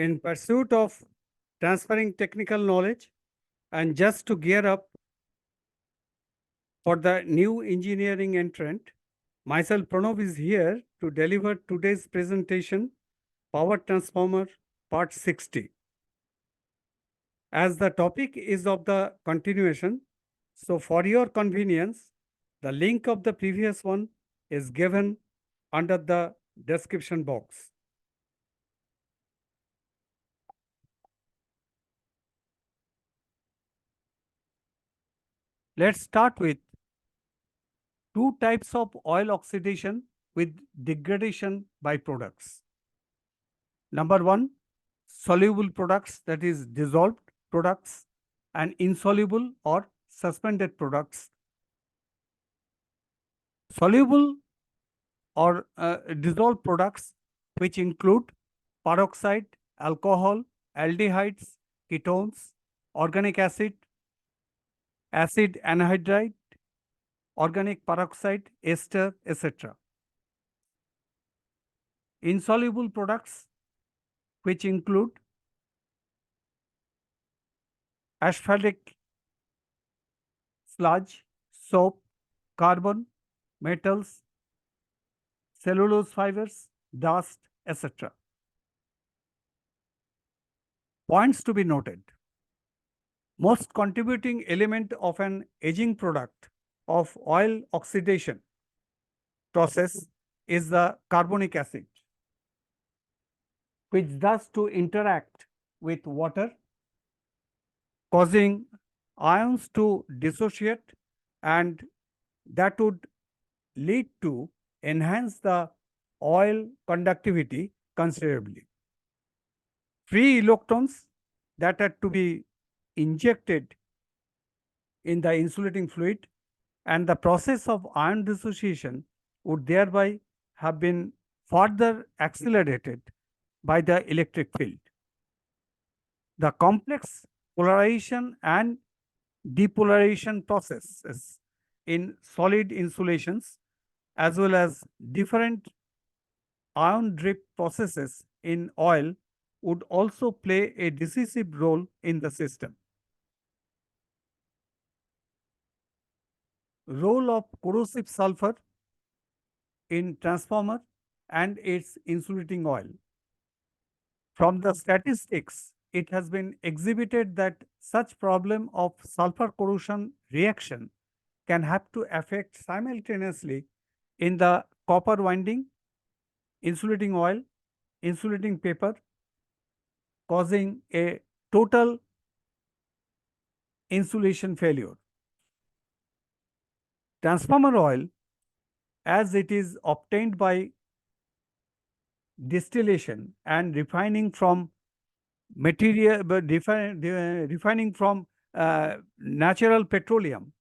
in pursuit of transferring technical knowledge and just to gear up for the new engineering entrant, myself Pranav is here to deliver today's presentation, Power Transformer Part 60. As the topic is of the continuation, so for your convenience, the link of the previous one is given under the description box. Let's start with two types of oil oxidation with degradation byproducts. Number one, soluble products, that is dissolved products, and insoluble or suspended products. Soluble or dissolved products, which include peroxide, alcohol, aldehydes, ketones, organic acid, acid anhydride, organic peroxide, ester, etc. Insoluble products, which include asphalic sludge, soap, carbon, metals, cellulose fibers, dust, etc. Points to be noted. Most contributing element of an aging product of oil oxidation process is the carbonic acid, which thus to interact with water, causing ions to dissociate, and that would lead to enhance the oil conductivity considerably. Free electrons that are to be injected in the insulating fluid and the process of ion dissociation would thereby have been further accelerated by the electric field. The complex polarization and depolarization processes in solid insulations as well as different ion drip processes in oil would also play a decisive role in the system. Role of corrosive sulfur in transformer and its insulating oil. From the statistics, it has been exhibited that such problem of sulfur corrosion reaction can have to affect simultaneously in the copper winding, insulating oil, insulating paper, causing a total insulation failure. Transformer oil, as it is obtained by distillation and refining from material, refining from natural petroleum.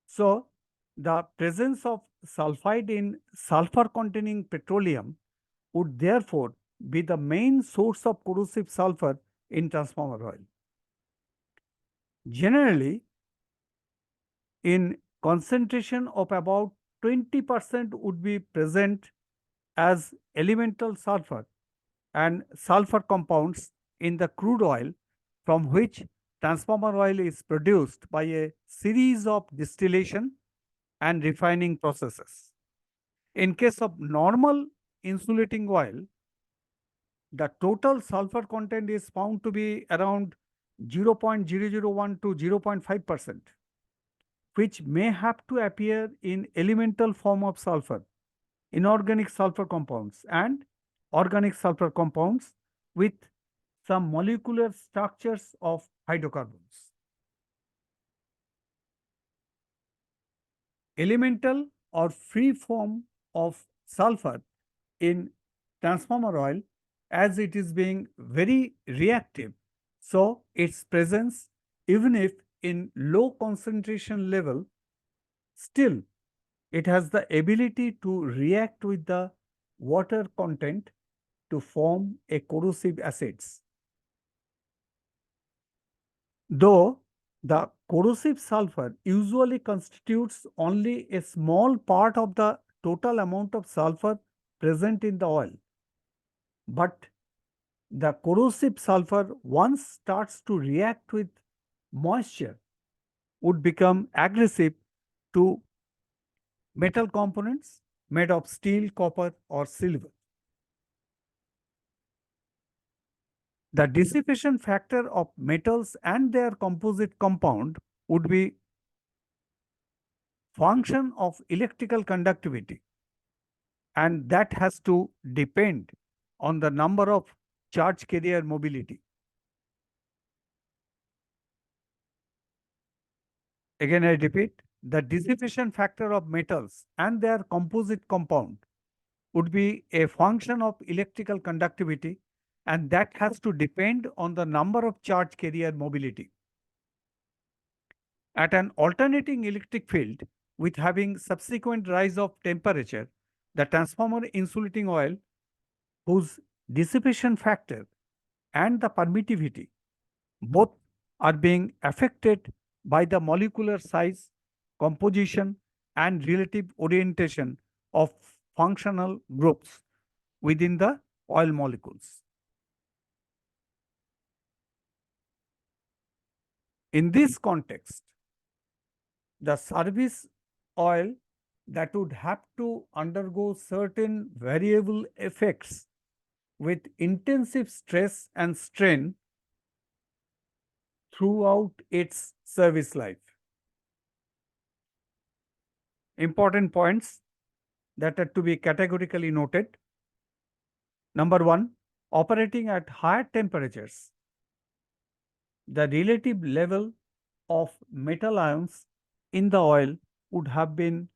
So, the presence of sulfide in sulfur containing petroleum would therefore be the main source of corrosive sulfur in transformer oil. Generally, in concentration of about 20% would be present as elemental sulfur and sulfur compounds in the crude oil from which transformer oil is produced by a series of distillation and refining processes. In case of normal insulating oil, the total sulfur content is found to be around 0.001 to 0.5%, which may have to appear in elemental form of sulfur, inorganic sulfur compounds and organic sulfur compounds with some molecular structures of hydrocarbons. Elemental or free form of sulfur in transformer oil, as it is being very reactive, so its presence, even if in low concentration level, still it has the ability to react with the water content to form a corrosive acids. Though the corrosive sulfur usually constitutes only a small part of the total amount of sulfur present in the oil, but The corrosive sulfur, once starts to react with moisture, would become aggressive to metal components made of steel, copper, or silver. The dissipation factor of metals and their composite compound would be function of electrical conductivity, and that has to depend on the number of charge carrier mobility. Again, I repeat, the dissipation factor of metals and their composite compound would be a function of electrical conductivity, and that has to depend on the number of charge carrier mobility. At an alternating electric field with having subsequent rise of temperature, the transformer insulating oil, whose dissipation factor and the permittivity both are being affected by the molecular size, composition, and relative orientation of functional groups within the oil molecules. In this context, the service oil that would have to undergo certain variable effects with intensive stress and strain throughout its service life. Important points that are to be categorically noted. Number one, operating at higher temperatures, the relative level of metal ions in the oil would have been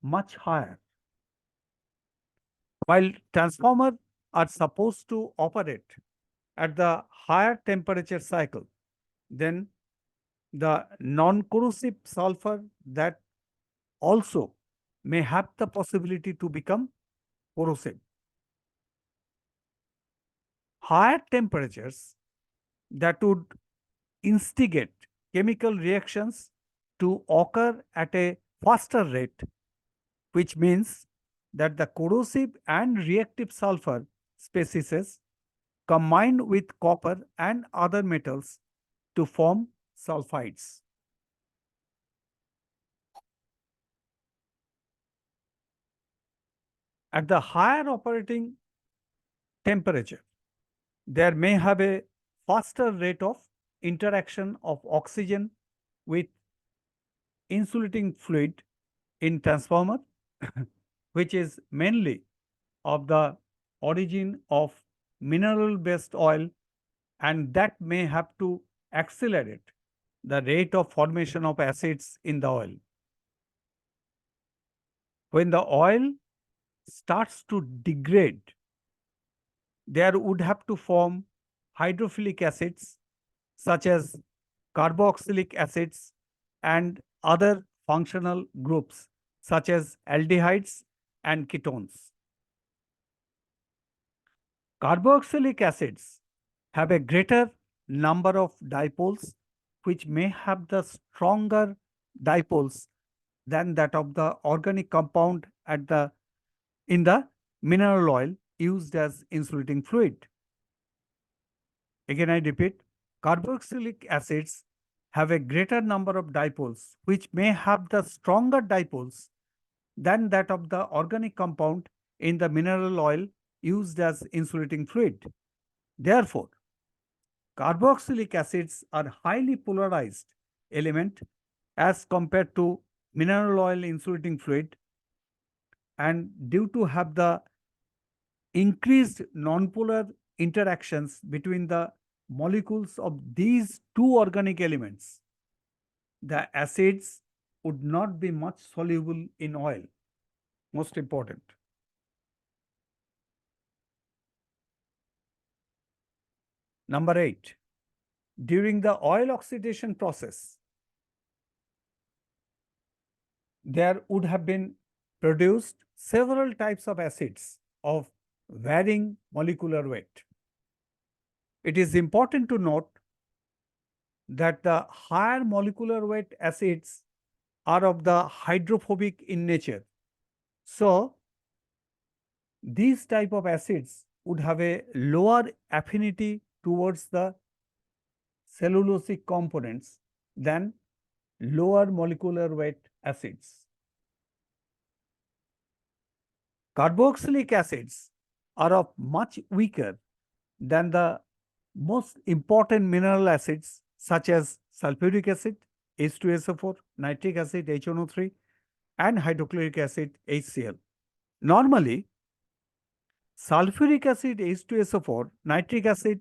much higher. While transformers are supposed to operate at the higher temperature cycle, then the non-corrosive sulfur that also may have the possibility to become corrosive. Higher temperatures that would instigate chemical reactions to occur at a faster rate, which means that the corrosive and reactive sulfur species combined with copper and other metals to form sulfides. At the higher operating temperature, there may have a faster rate of interaction of oxygen with insulating fluid in transformer, which is mainly of the origin of mineral-based oil, and that may have to accelerate the rate of formation of acids in the oil. When the oil starts to degrade, there would have to form hydrophilic acids such as carboxylic acids and other functional groups such as aldehydes and ketones. Carboxylic acids have a greater number of dipoles, which may have the stronger dipoles than that of the organic compound in the mineral oil used as insulating fluid. Again, I repeat, carboxylic acids have a greater number of dipoles, which may have the stronger dipoles than that of the organic compound in the mineral oil used as insulating fluid. Therefore, carboxylic acids are highly polarized element as compared to mineral oil insulating fluid, and due to have the increased nonpolar interactions between the molecules of these two organic elements, the acids would not be much soluble in oil. Most important. Number 8, during the oil oxidation process, there would have been produced several types of acids of varying molecular weight. It is important to note that the higher molecular weight acids are of the hydrophobic in nature. So, these type of acids would have a lower affinity towards the cellulosic components than lower molecular weight acids. Carboxylic acids are of much weaker than the most important mineral acids such as sulfuric acid, H2SO4, nitric acid, HNO3, and hydrochloric acid, HCl. Normally, sulfuric acid, H2SO4, nitric acid,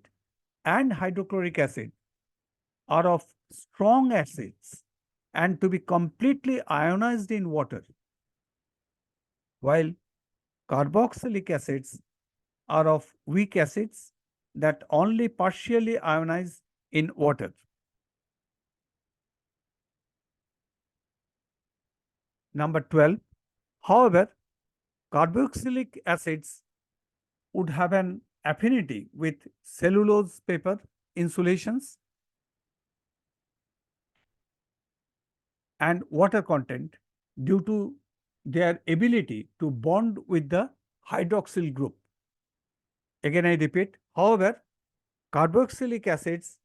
and hydrochloric acid are of strong acids and to be completely ionized in water, while carboxylic acids are of weak acids that only partially ionize in water. Number 12. However, carboxylic acids would have an affinity with cellulose paper insulations and water content due to their ability to bond with the hydroxyl group. Again, I repeat, however, carboxylic acids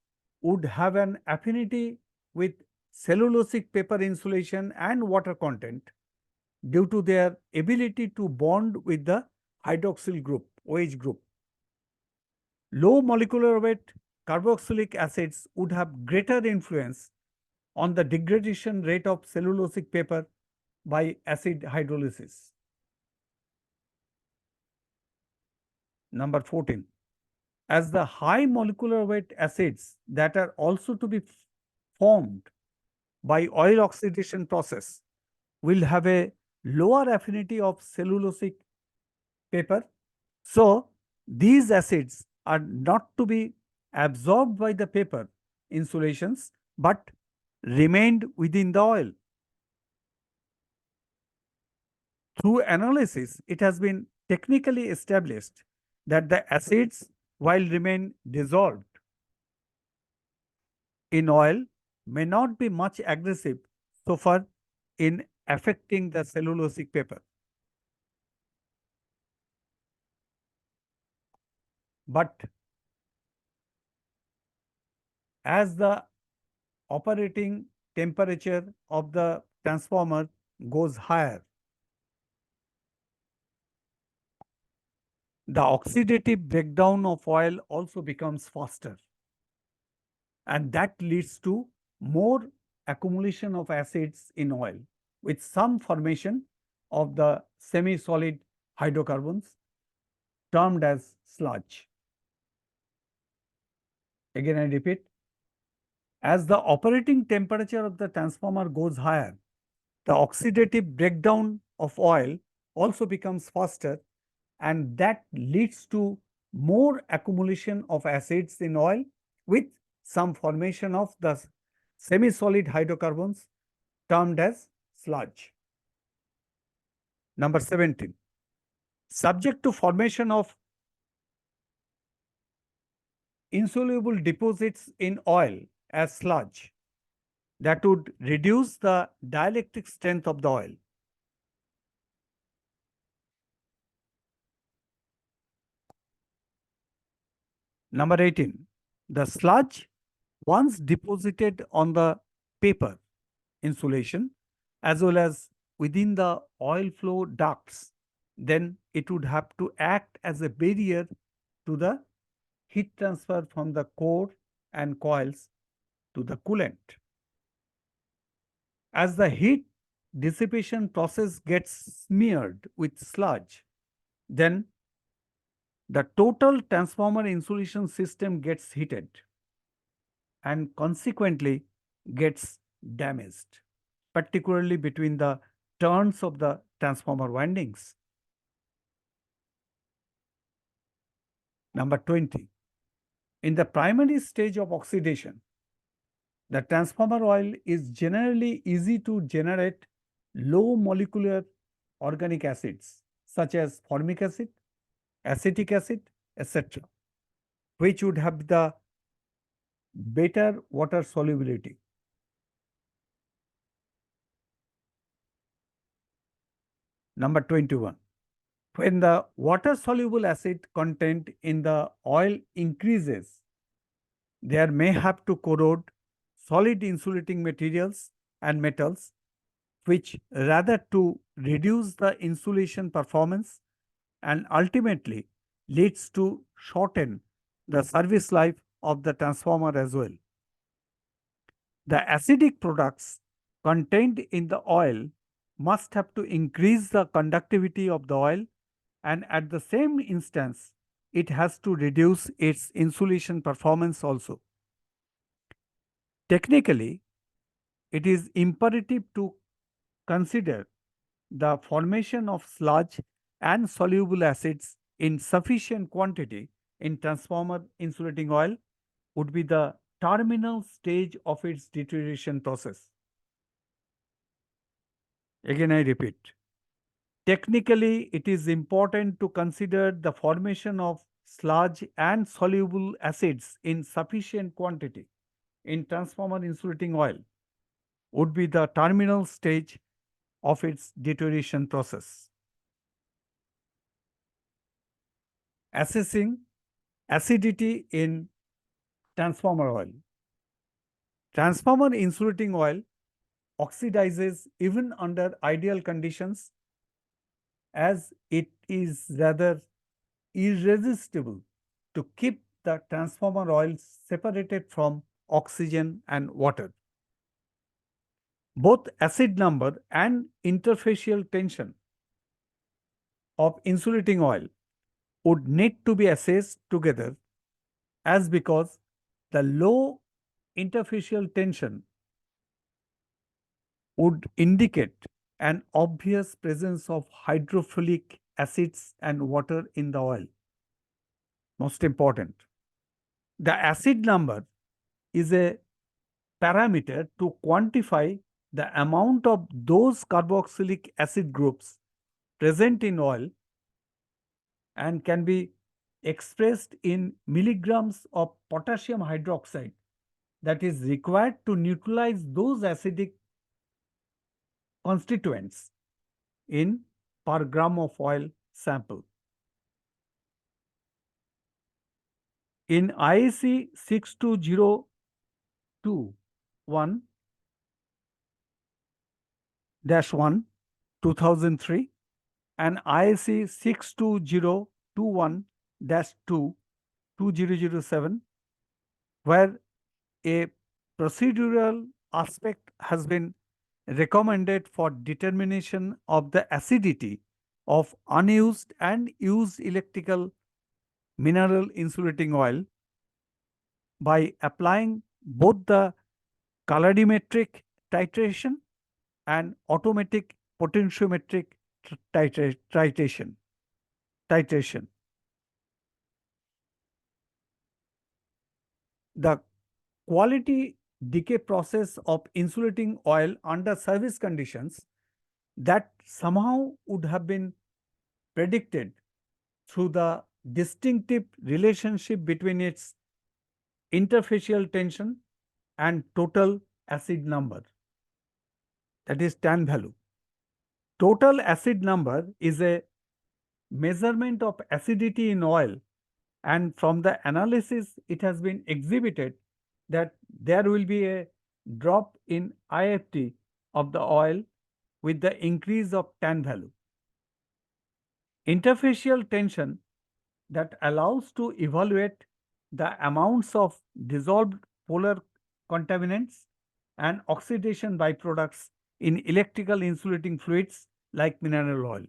would have an affinity with cellulosic paper insulation and water content due to their ability to bond with the hydroxyl group, OH group. Low molecular weight carboxylic acids would have greater influence on the degradation rate of cellulosic paper by acid hydrolysis. Number 14. As the high molecular weight acids that are also to be formed by oil oxidation process will have a lower affinity of cellulosic paper. So, these acids are not to be absorbed by the paper insulations but remained within the oil. Through analysis, it has been technically established that the acids, while remain dissolved in oil, may not be much aggressive so far in affecting the cellulosic paper. But as the operating temperature of the transformer goes higher, the oxidative breakdown of oil also becomes faster, and that leads to more accumulation of acids in oil with some formation of the semi-solid hydrocarbons termed as sludge. Again, I repeat, as the operating temperature of the transformer goes higher, the oxidative breakdown of oil also becomes faster, and that leads to more accumulation of acids in oil with some formation of the semi-solid hydrocarbons termed as sludge. Number 17. Subject to formation of insoluble deposits in oil as sludge that would reduce the dielectric strength of the oil. Number 18. The sludge, once deposited on the paper insulation as well as within the oil flow ducts, then it would have to act as a barrier to the heat transfer from the core and coils to the coolant. As the heat dissipation process gets smeared with sludge, then the total transformer insulation system gets heated and consequently gets damaged, particularly between the turns of the transformer windings. Number 20. In the primary stage of oxidation, the transformer oil is generally easy to generate low molecular organic acids such as formic acid, acetic acid, etc., which would have the better water solubility. Number 21. When the water soluble acid content in the oil increases, there may have to corrode solid insulating materials and metals, which rather to reduce the insulation performance and ultimately leads to shorten the service life of the transformer as well. The acidic products contained in the oil must have to increase the conductivity of the oil, and at the same instance it has to reduce its insulation performance also. Technically, it is imperative to consider the formation of sludge and soluble acids in sufficient quantity in transformer insulating oil would be the terminal stage of its deterioration process. Again, I repeat, technically, it is important to consider the formation of sludge and soluble acids in sufficient quantity in transformer insulating oil would be the terminal stage of its deterioration process. Assessing acidity in transformer oil. Transformer insulating oil oxidizes even under ideal conditions, as it is rather irresistible to keep the transformer oil separated from oxygen and water. Both acid number and interfacial tension of insulating oil would need to be assessed together, as because the low interfacial tension would indicate an obvious presence of hydrophilic acids and water in the oil. Most important, the acid number is a parameter to quantify the amount of those carboxylic acid groups present in oil and can be expressed in milligrams of potassium hydroxide that is required to neutralize those acidic constituents in per gram of oil sample. In IAC 62021-1 2003 and IAC 62021-2 2007, where a procedural aspect has been recommended for determination of the acidity of unused and used electrical mineral insulating oil by applying both the calorimetric titration and automatic potentiometric titration. The quality decay process of insulating oil under service conditions that somehow would have been predicted through the distinctive relationship between its interfacial tension and total acid number, that is tan value. Total acid number is a measurement of acidity in oil, and from the analysis it has been exhibited that there will be a drop in IFT of the oil with the increase of tan value. Interfacial tension that allows to evaluate the amounts of dissolved polar contaminants and oxidation byproducts in electrical insulating fluids like mineral oil.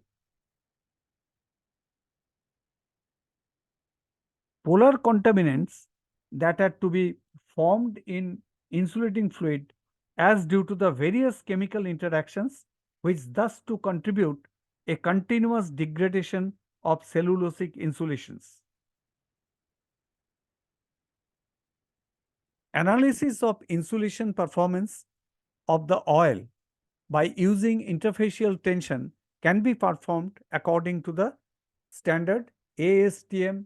Polar contaminants that are to be formed in insulating fluid as due to the various chemical interactions, which thus to contribute a continuous degradation of cellulosic insulations. Analysis of insulation performance of the oil by using interfacial tension can be performed according to the standard ASTM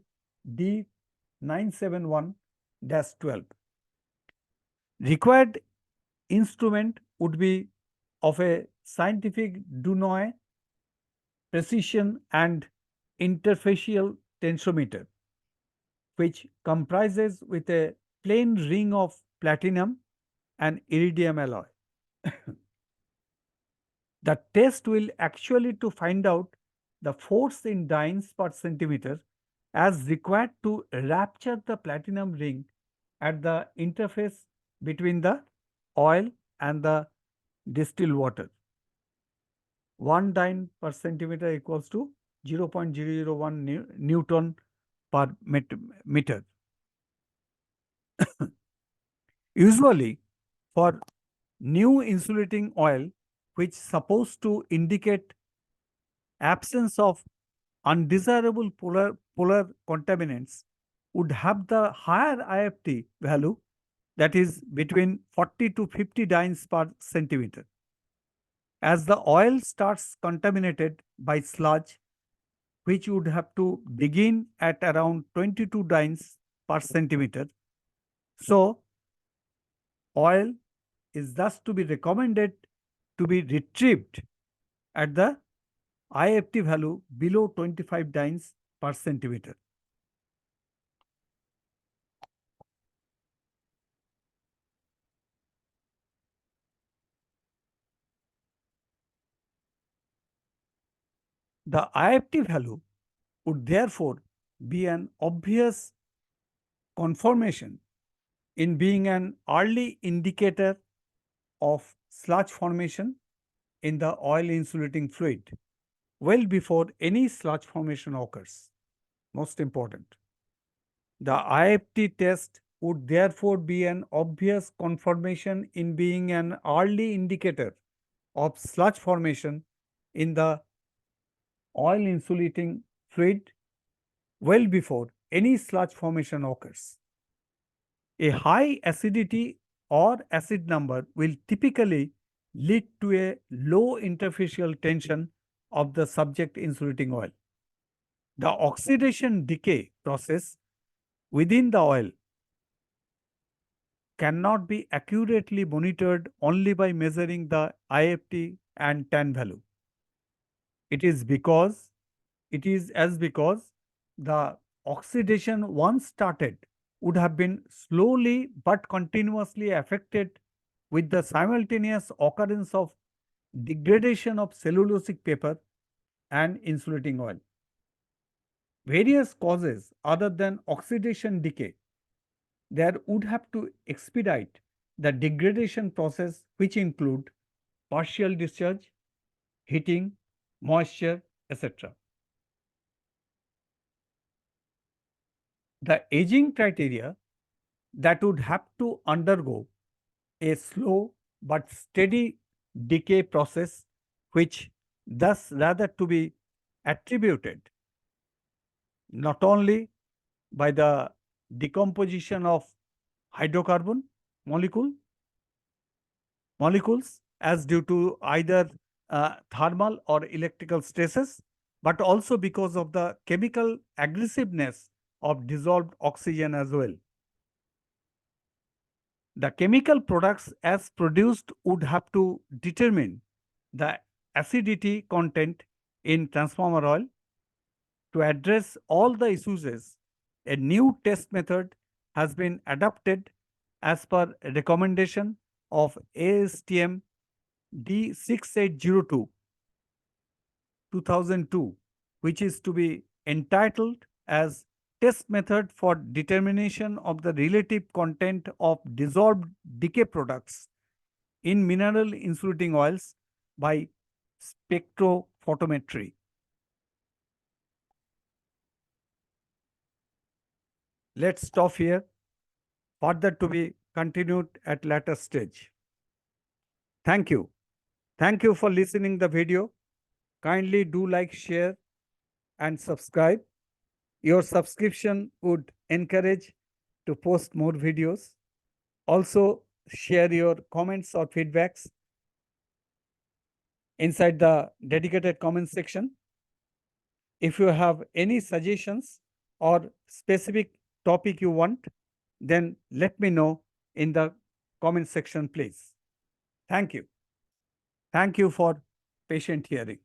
D971-12. Required instrument would be of a scientific Dunois precision and interfacial tensiometer, which comprises with a plain ring of platinum and iridium alloy. The test will actually to find out the force in dynes per centimeter as required to rupture the platinum ring at the interface between the oil and the distilled water. 1 dyne per centimeter equals to 0.001 Newton per meter. Usually, for new insulating oil, which supposed to indicate absence of undesirable polar contaminants, would have the higher IFT value, that is between 40 to 50 dynes per centimeter. As the oil starts contaminated by sludge, which would have to begin at around 22 dynes per centimeter, so oil is thus to be recommended to be retrieved at the IFT value below 25 dynes per centimeter. The IFT value would therefore be an obvious confirmation in being an early indicator of sludge formation in the oil insulating fluid well before any sludge formation occurs. Most important. The IFT test would therefore be an obvious confirmation in being an early indicator of sludge formation in the oil insulating fluid well before any sludge formation occurs. A high acidity or acid number will typically lead to a low interfacial tension of the subject insulating oil. The oxidation decay process within the oil cannot be accurately monitored only by measuring the IFT and tan value. It is because the oxidation once started would have been slowly but continuously affected with the simultaneous occurrence of degradation of cellulosic paper and insulating oil. Various causes other than oxidation decay there would have to expedite the degradation process, which include partial discharge, heating, moisture, etc. The aging criteria that would have to undergo a slow but steady decay process, which thus rather to be attributed not only by the decomposition of hydrocarbon molecules as due to either thermal or electrical stresses, but also because of the chemical aggressiveness of dissolved oxygen as well. The chemical products as produced would have to determine the acidity content in transformer oil. To address all the issues, a new test method has been adopted as per recommendation of ASTM D6802 2002, which is to be entitled as Test Method for Determination of the Relative Content of Dissolved Decay Products in Mineral Insulating Oils by Spectrophotometry. Let's stop here, further to be continued at later stage. Thank you. Thank you for listening the video. Kindly do like, share and subscribe. Your subscription would encourage to post more videos. Also share your comments or feedbacks inside the dedicated comment section. If you have any suggestions or specific topic you want, then let me know in the comment section, please. Thank you. Thank you for patient hearing.